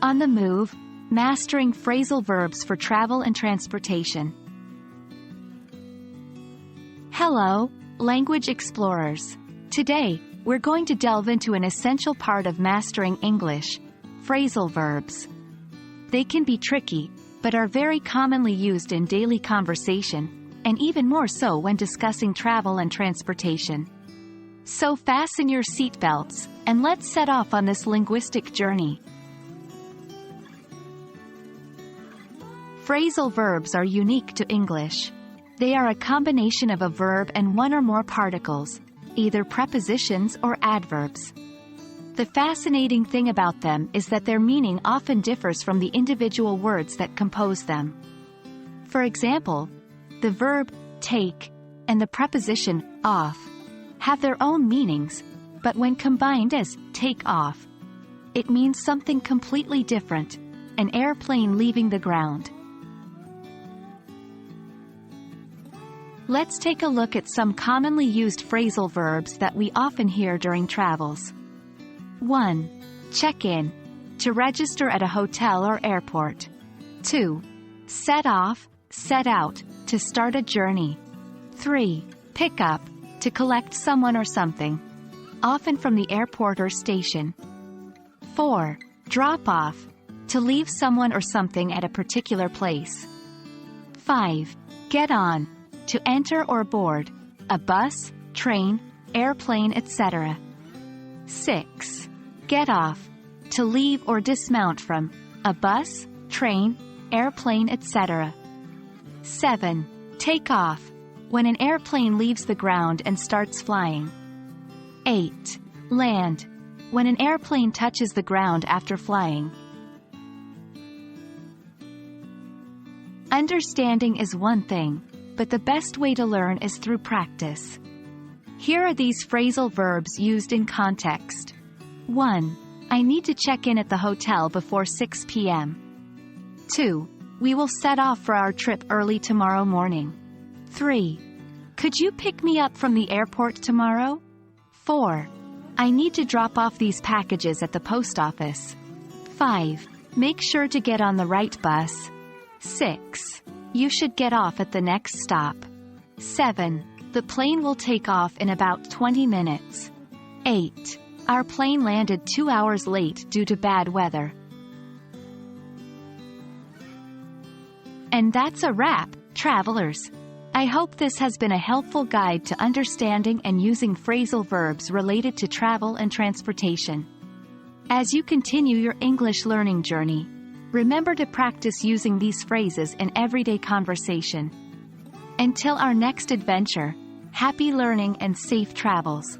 On the move, mastering phrasal verbs for travel and transportation. Hello, language explorers. Today, we're going to delve into an essential part of mastering English, phrasal verbs. They can be tricky, but are very commonly used in daily conversation, and even more so when discussing travel and transportation. So fasten your seatbelts, and let's set off on this linguistic journey. Phrasal verbs are unique to English. They are a combination of a verb and one or more particles, either prepositions or adverbs. The fascinating thing about them is that their meaning often differs from the individual words that compose them. For example, the verb take and the preposition off have their own meanings, but when combined as take off, it means something completely different, an airplane leaving the ground. Let's take a look at some commonly used phrasal verbs that we often hear during travels. 1. Check in, to register at a hotel or airport. 2. Set off, set out, to start a journey. 3. Pick up, to collect someone or something, often from the airport or station. 4. Drop off, to leave someone or something at a particular place. 5. Get on, to enter or board, a bus, train, airplane, etc. 6. Get off, to leave or dismount from, a bus, train, airplane, etc. 7. Take off, when an airplane leaves the ground and starts flying. 8. Land, when an airplane touches the ground after flying. Understanding is one thing, but the best way to learn is through practice. Here are these phrasal verbs used in context. 1. I need to check in at the hotel before 6 p.m. 2. We will set off for our trip early tomorrow morning. 3. Could you pick me up from the airport tomorrow? 4. I need to drop off these packages at the post office. 5. Make sure to get on the right bus. 6. You should get off at the next stop. 7. The plane will take off in about 20 minutes. 8. Our plane landed 2 hours late due to bad weather. And that's a wrap, travelers. I hope this has been a helpful guide to understanding and using phrasal verbs related to travel and transportation. As you continue your English learning journey, remember to practice using these phrases in everyday conversation. Until our next adventure, happy learning and safe travels.